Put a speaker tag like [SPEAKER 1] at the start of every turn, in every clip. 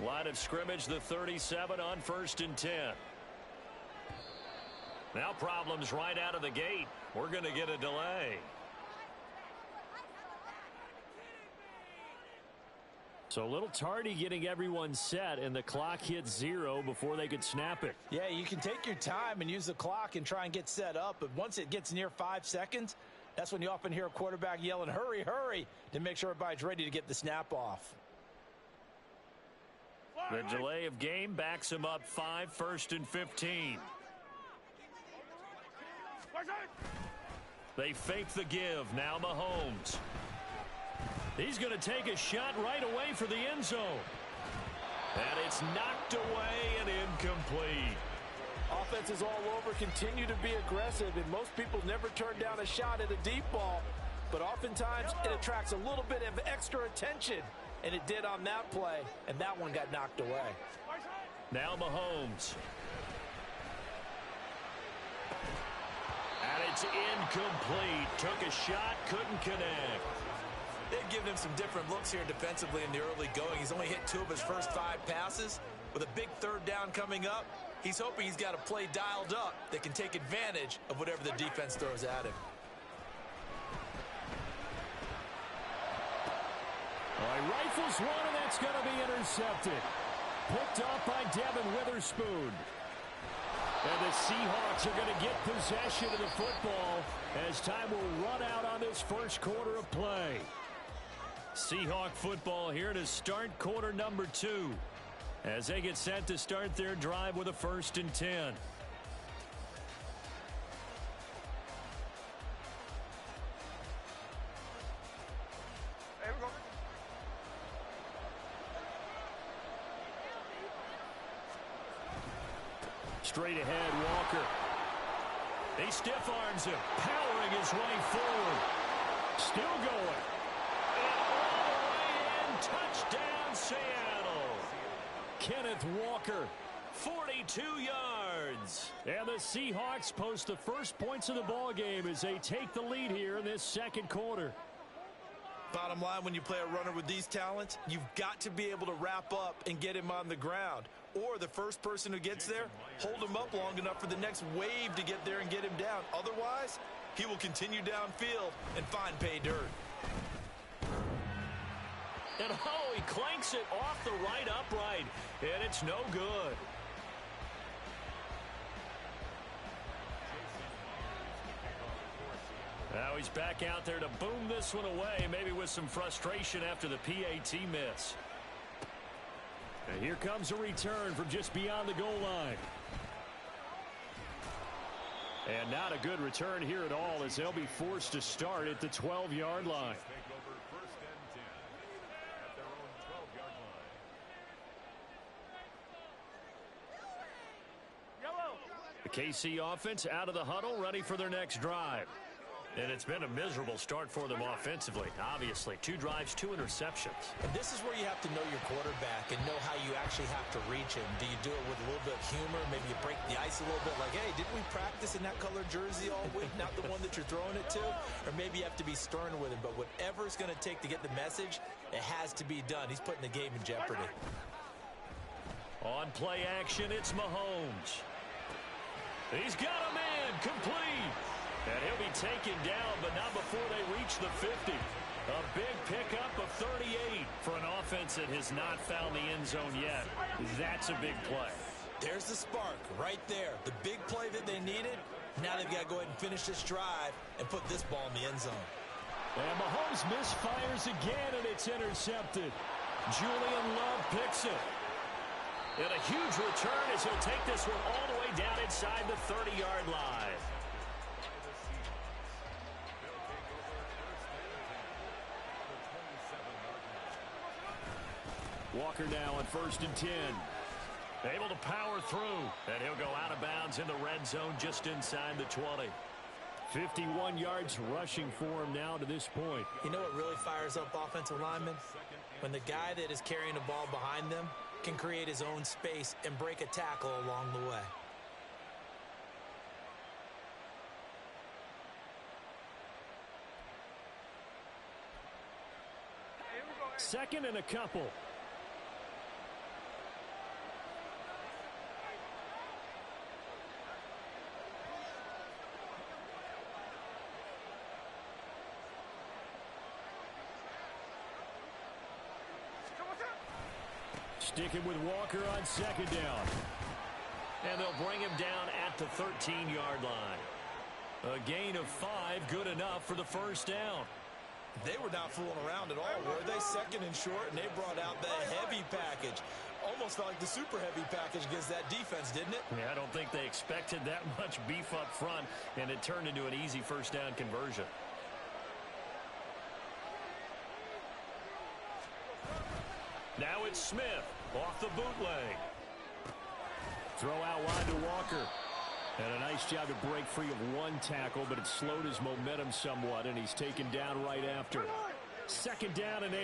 [SPEAKER 1] Line of scrimmage, the 37 on 1st and 10. Now problems right out of the gate. We're going to get a delay. So a little tardy getting everyone set, and the clock hits 0 before they could snap it.
[SPEAKER 2] Yeah, you can take your time and use the clock and try and get set up, but once it gets near 5 seconds, that's when you often hear a quarterback yelling, hurry, hurry, to make sure everybody's ready to get the snap off.
[SPEAKER 1] The delay of game backs him up 5, 1st and 15. They fake the give. Now Mahomes. He's going to take a shot right away for the end zone. And it's knocked away and incomplete.
[SPEAKER 3] Offenses all over continue to be aggressive, and most people never turn down a shot at a deep ball. But oftentimes it attracts a little bit of extra attention, and it did on that play, and that one got knocked away.
[SPEAKER 1] Now Mahomes. And it's incomplete. Took a shot, couldn't connect.
[SPEAKER 2] They've given him some different looks here defensively in the early going. He's only hit 2 of his first 5 passes. With a big 3rd down coming up, he's hoping he's got a play dialed up that can take advantage of whatever the defense throws at him.
[SPEAKER 1] He rifles one, and that's going to be intercepted. Picked up by Devin Witherspoon. And the Seahawks are going to get possession of the football as time will run out on this first quarter of play. Seahawk football here to start quarter number 2 as they get set to start their drive with a 1st and 10. Straight ahead, Walker. He stiff arms him, powering his way forward. Still going. And all the way in, touchdown Seattle. Kenneth Walker, 42 yards. And the Seahawks post the first points of the ball game as they take the lead here in this second quarter.
[SPEAKER 2] Bottom line, when you play a runner with these talents, you've got to be able to wrap up and get him on the ground. Or the first person who gets there, hold him up long enough for the next wave to get there and get him down. Otherwise, he will continue downfield and find pay dirt.
[SPEAKER 1] And he clanks it off the right upright, and it's no good. Now he's back out there to boom this one away, maybe with some frustration after the PAT miss. And here comes a return from just beyond the goal line. And not a good return here at all as they'll be forced to start at the 12-yard line. The KC offense out of the huddle, ready for their next drive. And it's been a miserable start for them offensively. Obviously, 2 drives, 2 interceptions.
[SPEAKER 2] And this is where you have to know your quarterback and know how you actually have to reach him. Do you do it with a little bit of humor? Maybe you break the ice a little bit like, hey, didn't we practice in that color jersey all week? Not the one that you're throwing it to? Or maybe you have to be stern with him. But whatever it's going to take to get the message, it has to be done. He's putting the game in jeopardy.
[SPEAKER 1] On play action, it's Mahomes. He's got a man, complete. And he'll be taken down, but not before they reach the 50. A big pickup of 38 for an offense that has not found the end zone yet. That's a big play.
[SPEAKER 2] There's the spark right there. The big play that they needed. Now they've got to go ahead and finish this drive and put this ball in the end zone.
[SPEAKER 1] And Mahomes misfires again, and it's intercepted. Julian Love picks it. And a huge return as he'll take this one all the way down inside the 30-yard line. Walker now on 1st and 10. Able to power through. And he'll go out of bounds in the red zone just inside the 20. 51 yards rushing for him now to this point.
[SPEAKER 2] You know what really fires up offensive linemen? When the guy that is carrying the ball behind them can create his own space and break a tackle along the way.
[SPEAKER 1] Second and a couple. Sticking with Walker on second down. And they'll bring him down at the 13-yard line. A gain of 5, good enough for the first down.
[SPEAKER 2] They were not fooling around at all, were they? Second and short, and they brought out the heavy package. Almost felt like the super heavy package against that defense, didn't it?
[SPEAKER 1] Yeah, I don't think they expected that much beef up front, and it turned into an easy first down conversion. Now it's Smith off the bootleg. Throw out wide to Walker. And a nice job to break free of one tackle, but it slowed his momentum somewhat, and he's taken down right after. Second down and 8.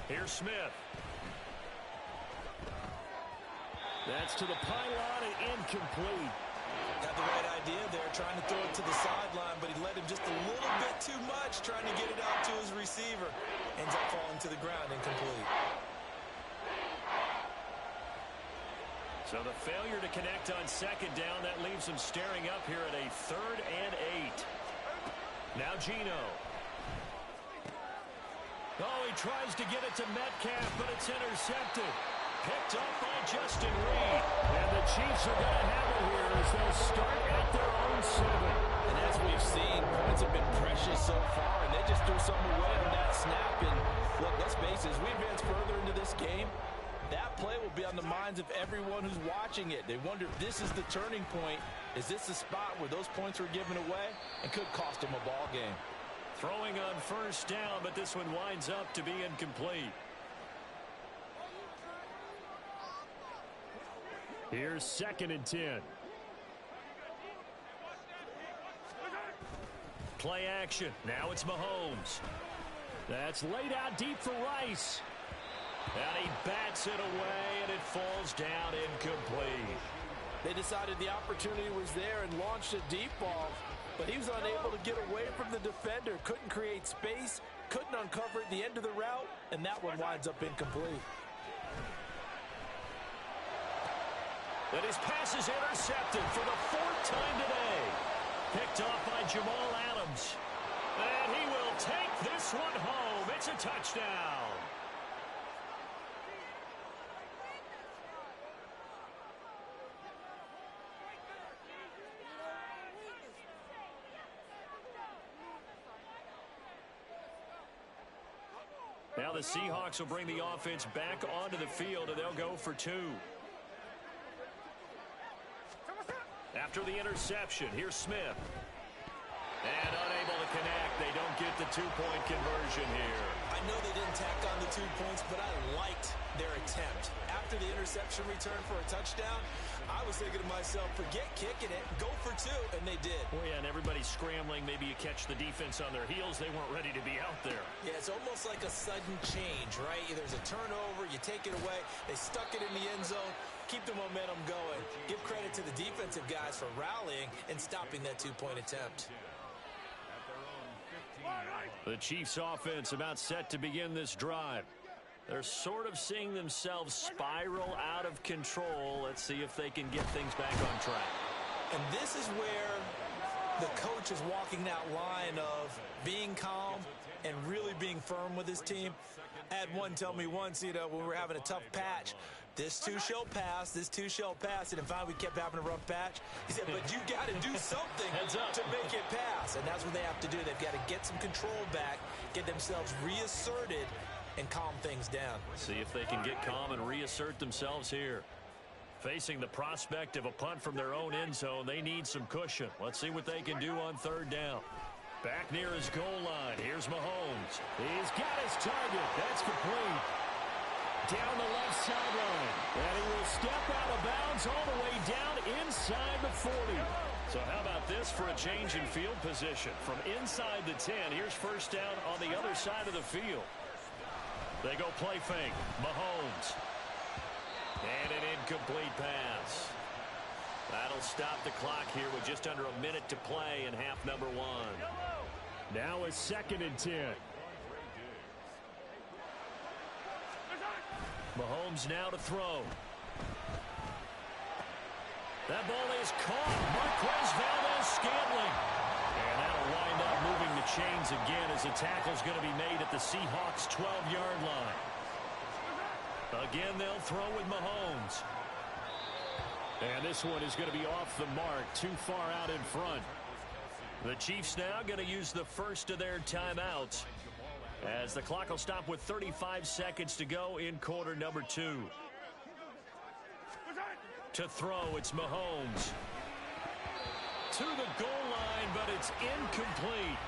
[SPEAKER 1] Here's Smith. That's to the pylon and incomplete.
[SPEAKER 2] Got the right idea there, trying to throw it to the sideline, but he led him just a little bit too much, trying to get it out to his receiver. Ends up falling to the ground, incomplete.
[SPEAKER 1] So the failure to connect on second down, that leaves him staring up here at a 3rd and 8. Now Geno. Oh, he tries to get it to Metcalf, but it's intercepted. Picked up by Justin Reed. And the Chiefs are going to have it here as they'll start at their own 7.
[SPEAKER 3] And as we've seen, points have been precious so far, and they just threw something away on that snap. And look, let's face it, as we advance further into this game, that play will be on the minds of everyone who's watching it. They wonder if this is the turning point. Is this the spot where those points were given away and could cost them a ball game?
[SPEAKER 1] Throwing on first down, but this one winds up to be incomplete. Here's 2nd and 10. Play action. Now it's Mahomes. That's laid out deep for Rice. And he bats it away, and it falls down incomplete.
[SPEAKER 3] They decided the opportunity was there and launched a deep ball, but he was unable to get away from the defender. Couldn't create space, couldn't uncover at the end of the route, and that one winds up incomplete.
[SPEAKER 1] And his pass is intercepted for the 4th time today. Picked off by Jamal Adams. And he will take this one home. It's a touchdown. Now the Seahawks will bring the offense back onto the field, and they'll go for 2. After the interception, here's Smith. And unable to connect. They don't get the 2-point conversion here.
[SPEAKER 2] I know they didn't tack on the 2 points, but I liked their attempt. After the interception return for a touchdown, I was thinking to myself, forget kicking it, go for 2, and they did.
[SPEAKER 1] Well, yeah, and everybody's scrambling. Maybe you catch the defense on their heels. They weren't ready to be out there.
[SPEAKER 2] Yeah, it's almost like a sudden change, right? There's a turnover, you take it away, they stuck it in the end zone, keep the momentum going. Give credit to the defensive guys for rallying and stopping that 2-point attempt.
[SPEAKER 1] The Chiefs offense about set to begin this drive. They're sort of seeing themselves spiral out of control. Let's see if they can get things back on track.
[SPEAKER 2] And this is where the coach is walking that line of being calm and really being firm with his team. I had one tell me once, when we were having a tough patch, this too shall pass, this too shall pass. And in fact, we kept having a rough patch. He said, but you got to do something to make it pass. And that's what they have to do. They've got to get some control back, get themselves reasserted, and calm things down.
[SPEAKER 1] See if they can get calm and reassert themselves here. Facing the prospect of a punt from their own end zone, they need some cushion. Let's see what they can do on 3rd down. Back near his goal line, here's Mahomes. He's got his target. That's complete. Down the left sideline. And he will step out of bounds all the way down inside the 40. So how about this for a change in field position? From inside the 10, here's first down on the other side of the field. They go play fake. Mahomes. And an incomplete pass. That'll stop the clock here with just under a minute to play in half number 1. Now a 2nd and 10. Mahomes now to throw. That ball is caught. Marquez Valdes-Scantling. And that'll wind up moving the chains again as the tackle's going to be made at the Seahawks' 12-yard line. Again, they'll throw with Mahomes. And this one is going to be off the mark, too far out in front. The Chiefs now going to use the first of their timeouts as the clock will stop with 35 seconds to go in quarter number 2. To throw, it's Mahomes. To the goal line, but it's incomplete.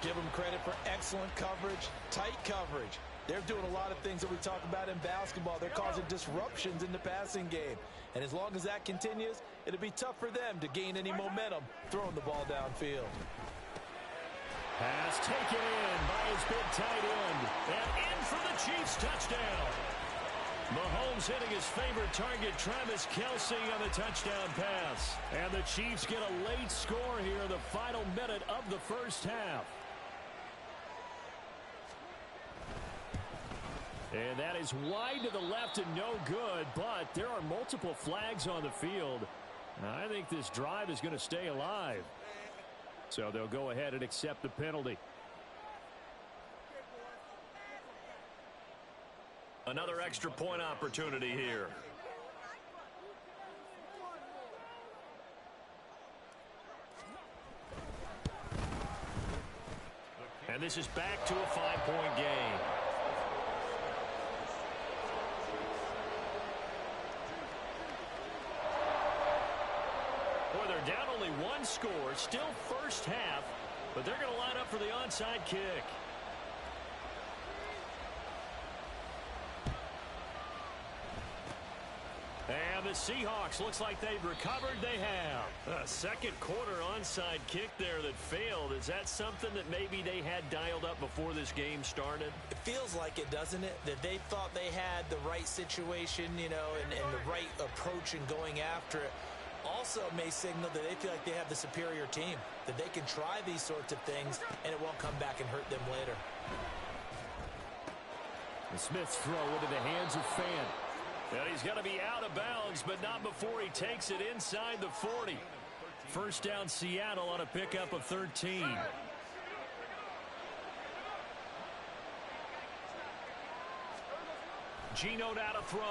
[SPEAKER 3] Give them credit for excellent coverage, tight coverage. They're doing a lot of things that we talk about in basketball. They're causing disruptions in the passing game. And as long as that continues, it'll be tough for them to gain any momentum throwing the ball downfield.
[SPEAKER 1] Pass taken in by his big tight end. And in for the Chiefs touchdown. Mahomes hitting his favorite target, Travis Kelce, on the touchdown pass. And the Chiefs get a late score here in the final minute of the first half. And that is wide to the left and no good, but there are multiple flags on the field. I think this drive is going to stay alive. So they'll go ahead and accept the penalty. Another extra point opportunity here. And this is back to a 5-point game. Boy, they're down only one score, still first half, but they're going to line up for the onside kick. And the Seahawks, looks like they've recovered. They have. A second quarter onside kick there that failed. Is that something that maybe they had dialed up before this game started?
[SPEAKER 2] It feels like it, doesn't it? That they thought they had the right situation, you know, and the right approach in going after it. Also may signal that they feel like they have the superior team, that they can try these sorts of things and it won't come back and hurt them later.
[SPEAKER 1] The Smith's throw into the hands of Fan. And he's going to be out of bounds, but not before he takes it inside the 40. First down, Seattle on a pickup of 13. Geno now to throw.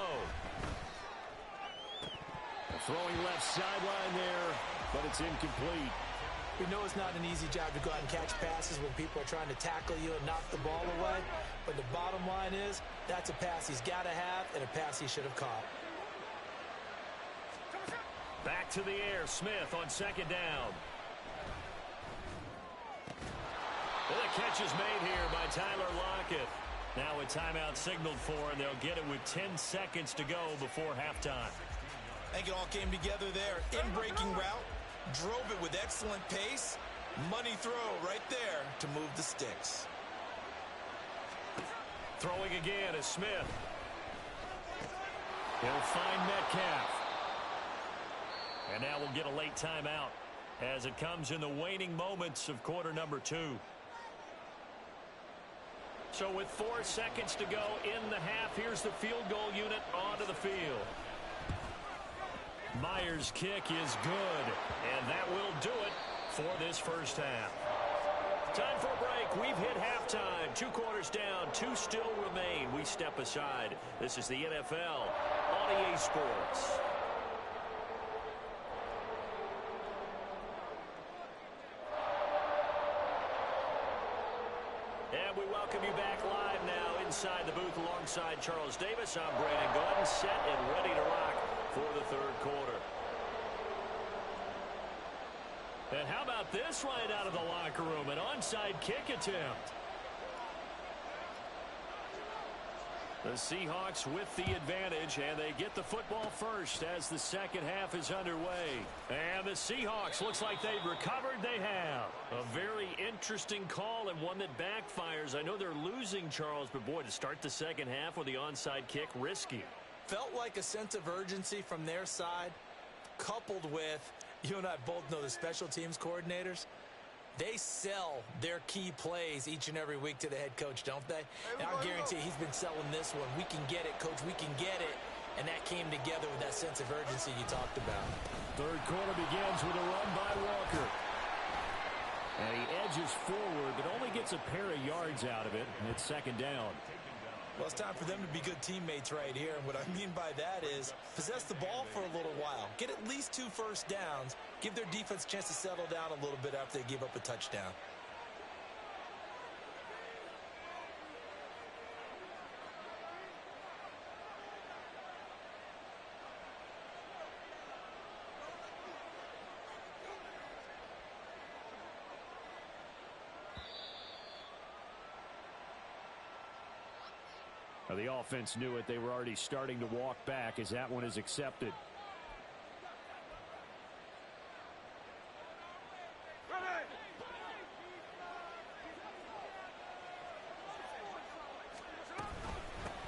[SPEAKER 1] Throwing left sideline there, but it's incomplete.
[SPEAKER 2] We know it's not an easy job to go out and catch passes when people are trying to tackle you and knock the ball away. But the bottom line is, that's a pass he's got to have and a pass he should have caught.
[SPEAKER 1] Back to the air, Smith on second down. Well, the catch is made here by Tyler Lockett. Now a timeout signaled for, and they'll get it with 10 seconds to go before halftime.
[SPEAKER 2] I think it all came together there. In-breaking route, drove it with excellent pace. Money throw right there to move the sticks.
[SPEAKER 1] Throwing again is Smith. He'll find Metcalf. And now we'll get a late timeout as it comes in the waning moments of quarter number 2. So with 4 seconds to go in the half, here's the field goal unit onto the field. Myers' kick is good, and that will do it for this first half. Time for a break. We've hit halftime. 2 quarters down, 2 still remain. We step aside. This is the NFL on EA Sports. And we welcome you back live now inside the booth alongside Charles Davis. I'm Brandon Gordon, set and ready to rock for the third quarter. And how about this right out of the locker room? An onside kick attempt. The Seahawks with the advantage, and they get the football first as the second half is underway. And the Seahawks, looks like they've recovered. They have. A very interesting call and one that backfires. I know they're losing, Charles, but boy, to start the second half with the onside kick, risky.
[SPEAKER 2] Felt like a sense of urgency from their side, coupled with, you and I both know the special teams coordinators, they sell their key plays each and every week to the head coach, don't they? And I guarantee he's been selling this one. We can get it, coach. We can get it. and that came together with that sense of urgency you talked about.
[SPEAKER 1] Third quarter begins with a run by Walker. And he edges forward, but only gets a pair of yards out of it, and it's second down.
[SPEAKER 2] Well, it's time for them to be good teammates right here. And what I mean by that is possess the ball for a little while. Get at least 2 first downs. Give their defense a chance to settle down a little bit after they give up a touchdown.
[SPEAKER 1] The offense knew it. They were already starting to walk back as that one is accepted.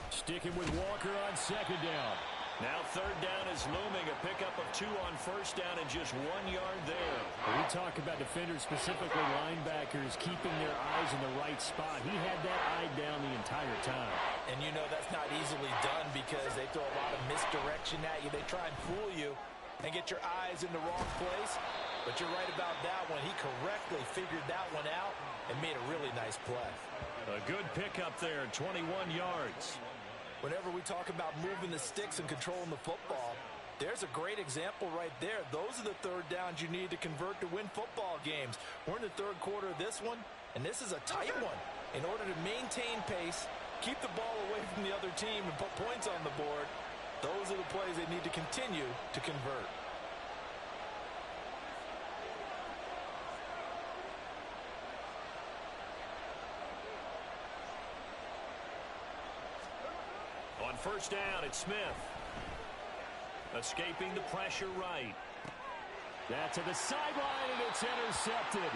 [SPEAKER 1] Sticking with Walker on second down. Now third down is looming. A pickup of 2 on first down and just 1 yard there. We talk about defenders, specifically linebackers, keeping their eyes in the right spot. He had that eye down the entire time.
[SPEAKER 3] And you know that's not easily done because they throw a lot of misdirection at you. They try and fool you and get your eyes in the wrong place. But you're right about that one. He correctly figured that one out and made a really nice play.
[SPEAKER 1] A good pickup there, 21 yards.
[SPEAKER 3] Whenever we talk about moving the sticks and controlling the football, there's a great example right there. Those are the third downs you need to convert to win football games. We're in the third quarter of this one, and this is a tight one. In order to maintain pace, keep the ball away from the other team, and put points on the board, those are the plays they need to continue to convert.
[SPEAKER 1] On first down, it's Smith. Escaping the pressure right. That to the sideline, and it's intercepted.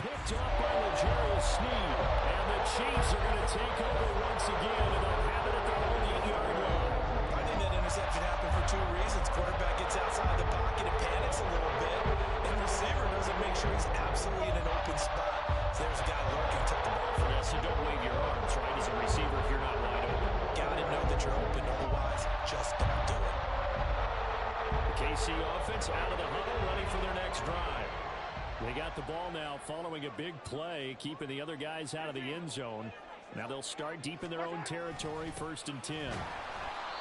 [SPEAKER 1] Picked up by L'Jarius Sneed. And the Chiefs are going to take over once again, and they'll have it at their own 8-yard line.
[SPEAKER 2] I think that interception happened for 2 reasons. Quarterback gets outside the pocket and panics a little bit. And the receiver doesn't make sure he's absolutely in an open spot. So there's a guy lurking, took the ball.
[SPEAKER 1] Yeah, so don't wave your arms, right, as a receiver if you're not wide open.
[SPEAKER 2] Gotta know that you're open. Otherwise, just don't do it.
[SPEAKER 1] The KC offense out of the huddle, ready for their next drive. They got the ball now following a big play, keeping the other guys out of the end zone. Now they'll start deep in their own territory, 1st and 10.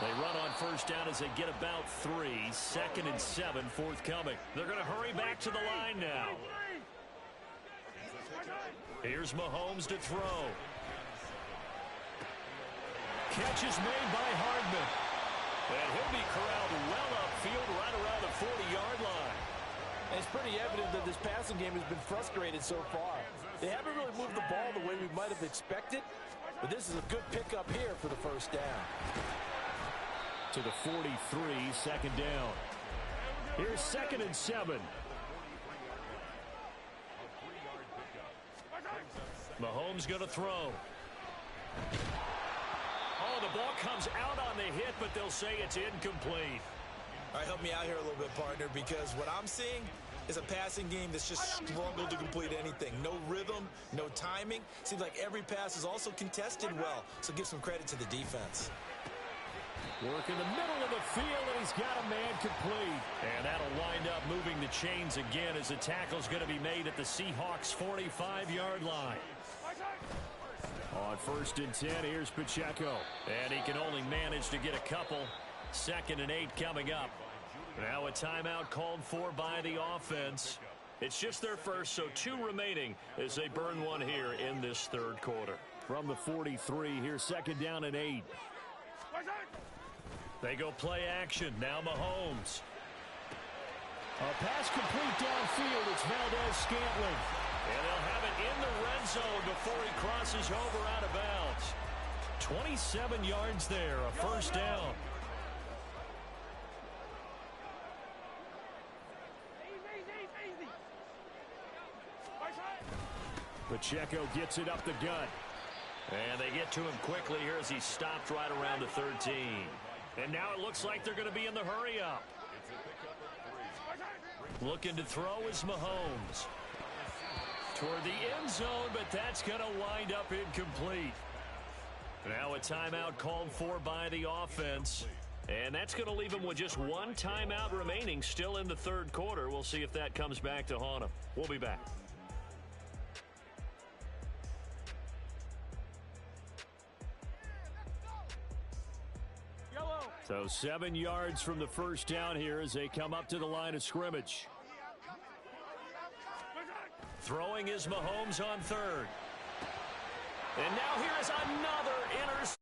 [SPEAKER 1] They run on first down as they get about 3. 2nd and 7 forthcoming. They're going to hurry back to the line now. Here's Mahomes to throw. Catch is made by Hardman. And he'll be corralled well upfield right around the 40-yard line.
[SPEAKER 3] And it's pretty evident that this passing game has been frustrated so far. They haven't really moved the ball the way we might have expected, but this is a good pickup here for the first down.
[SPEAKER 1] To the 43, 2nd down. Here's 2nd and 7. Mahomes going to throw. Oh, the ball comes out on the hit, but they'll say it's incomplete.
[SPEAKER 2] All right, help me out here a little bit, partner, because what I'm seeing is a passing game that's just struggled to complete anything. No rhythm, no timing. Seems like every pass is also contested well, so give some credit to the defense.
[SPEAKER 1] Work in the middle of the field, and he's got a man complete. And that'll wind up moving the chains again as the tackle's going to be made at the Seahawks' 45-yard line. On 1st and 10, here's Pacheco. And he can only manage to get a couple. 2nd and 8 coming up. Now a timeout called for by the offense. It's just their first, so 2 remaining as they burn one here in this third quarter. From the 43, here's 2nd down and 8. They go play action. Now Mahomes. A pass complete downfield. It's Valdez-Scantling. And they'll have it in the red zone before he crosses over out of bounds. 27 yards there, a first down. Pacheco gets it up the gut. And they get to him quickly here as he stopped right around the 13. And now it looks like they're going to be in the hurry-up. Looking to throw is Mahomes. Toward the end zone, but that's going to wind up incomplete. Now a timeout called for by the offense. And that's going to leave him with just one timeout remaining, still in the third quarter. We'll see if that comes back to haunt him. We'll be back. So 7 yards from the first down here as they come up to the line of scrimmage. Throwing is Mahomes on third. And now here is another interception.